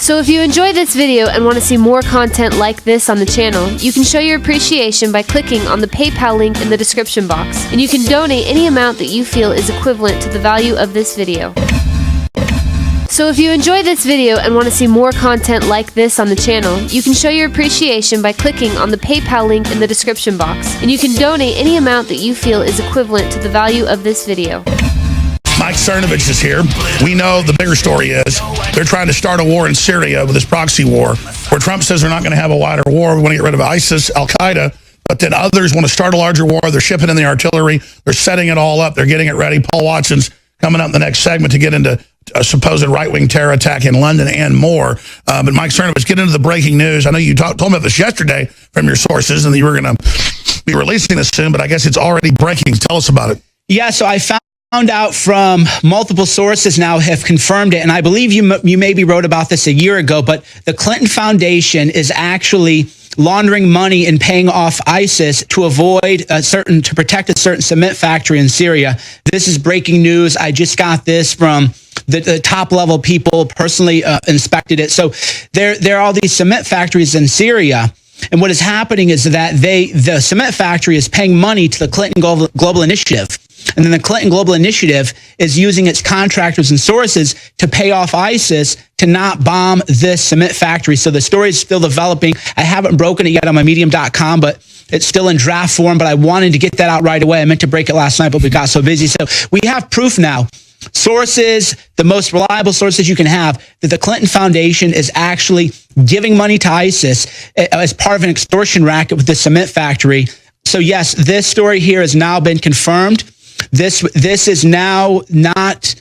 So if you enjoy this video and want to see more content like this on the channel, you can show your appreciation by clicking on the PayPal link in the description box, and you can donate any amount that you feel is equivalent to the value of this video. So if you enjoy this video and want to see more content like this on the channel, you can show your appreciation by clicking on the PayPal link in the description box, and you can donate any amount that you feel is equivalent to the value of this video. Mike Cernovich is here. We know the bigger story is they're trying to start a war in Syria with this proxy war, where Trump says they're not going to have a wider war. We want to get rid of ISIS, Al-Qaeda, but then others want to start a larger war. They're shipping in the artillery. They're setting it all up. They're getting it ready. Paul Watson's coming up in the next segment to get into a supposed right-wing terror attack in London and more. But Mike Cernovich, get into the breaking news. I know you told me about this yesterday from your sources and that you were going to be releasing this soon, but I guess it's already breaking. Tell us about it. Yeah, so I found out from multiple sources now have confirmed it, and I believe you maybe wrote about this a year ago, but the Clinton Foundation is actually laundering money and paying off ISIS to to protect a certain cement factory in Syria. This is breaking news. I just got this from the top level people, personally inspected it. So there are all these cement factories in Syria. And what is happening is that the cement factory is paying money to the Clinton Global Initiative. And then the Clinton Global Initiative is using its contractors and sources to pay off ISIS to not bomb this cement factory. So the story is still developing. I haven't broken it yet on my medium.com, but it's still in draft form. But I wanted to get that out right away. I meant to break it last night, but we got so busy. So we have proof now. Sources, the most reliable sources you can have, that the Clinton Foundation is actually giving money to ISIS as part of an extortion racket with the cement factory. So yes, this story here has now been confirmed. This is now not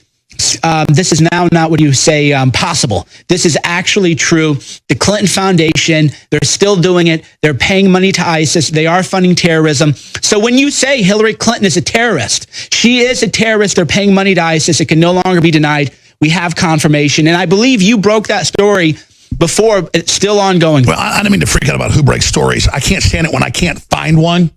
what do you say, possible. This is actually true. The Clinton Foundation, they're still doing it. They're paying money to ISIS. They are funding terrorism. So when you say Hillary Clinton is a terrorist, she is a terrorist. They're paying money to ISIS. It can no longer be denied. We have confirmation. And I believe you broke that story before. It's still ongoing. Well, I don't mean to freak out about who breaks stories. I can't stand it when I can't find one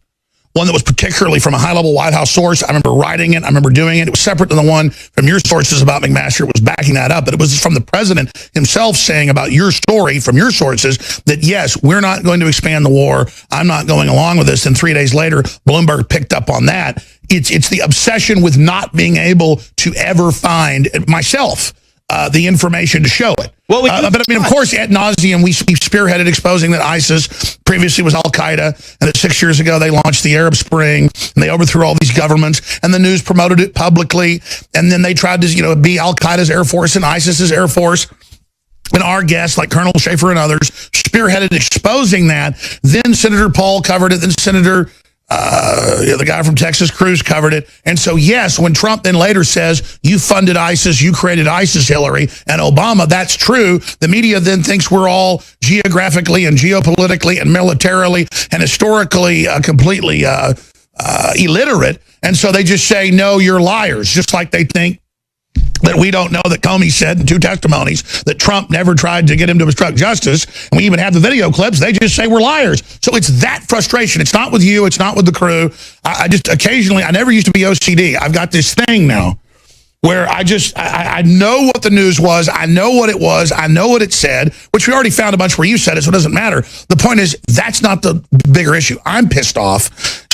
that was particularly from a high-level White House source. I remember writing it. I remember doing it. It was separate than the one from your sources about McMaster. It was backing that up. But it was from the president himself saying about your story from your sources that, yes, we're not going to expand the war. I'm not going along with this. And 3 days later, Bloomberg picked up on that. It's the obsession with not being able to ever find, myself, the information to show it. Well, but I mean, of course, ad nauseum, we spearheaded exposing that ISIS previously was Al-Qaeda, and that 6 years ago they launched the Arab Spring, and they overthrew all these governments, and the news promoted it publicly, and then they tried to, be Al-Qaeda's Air Force and ISIS's Air Force. And our guests, like Colonel Schaefer and others, spearheaded exposing that. Then Senator Paul covered it. Then Senator the guy from Texas, Cruz, covered it. And so, yes, when Trump then later says, you funded ISIS, you created ISIS, Hillary, and Obama, that's true. The media then thinks we're all geographically and geopolitically and militarily and historically completely illiterate. And so they just say, no, you're liars, just like they think that we don't know that Comey said in 2 testimonies that Trump never tried to get him to obstruct justice. And we even have the video clips. They just say we're liars. So it's that frustration. It's not with you. It's not with the crew. I just occasionally, I never used to be OCD. I've got this thing now where I know what the news was. I know what it was. I know what it said, which we already found a bunch where you said it, so it doesn't matter. The point is, that's not the bigger issue. I'm pissed off,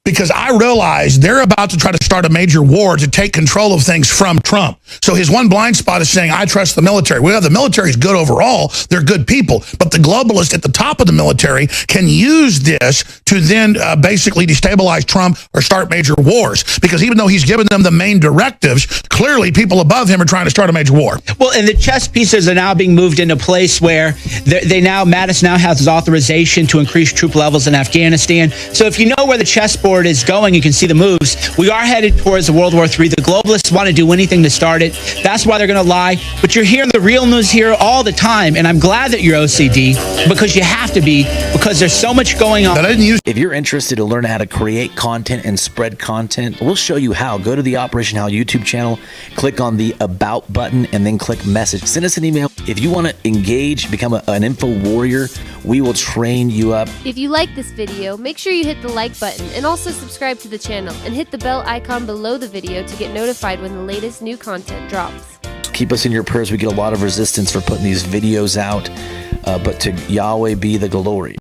because I realize they're about to try to start a major war to take control of things from Trump. So his one blind spot is saying, I trust the military. Well, the military is good overall. They're good people. But the globalist at the top of the military can use this to then basically destabilize Trump or start major wars. Because even though he's given them the main directives, clearly people above him are trying to start a major war. Well, and the chess pieces are now being moved into place where Mattis now has his authorization to increase troop levels in Afghanistan. So if you know where the chessboard is going, you can see the moves. We are headed towards World War III. The globalists want to do anything to start it. That's why they're going to lie. But you're hearing the real news here all the time, and I'm glad that you're OCD, because you have to be, because there's so much going on. If you're interested to learn how to create content and spread content, we'll show you how. Go to the Operation How YouTube channel, click on the About button, and then click Message. Send us an email. If you want to engage, become an info warrior, we will train you up. If you like this video, make sure you hit the like button and also subscribe to the channel and hit the bell icon below the video to get notified when the latest new content drops. Keep us in your prayers. We get a lot of resistance for putting these videos out, but to Yahweh be the glory.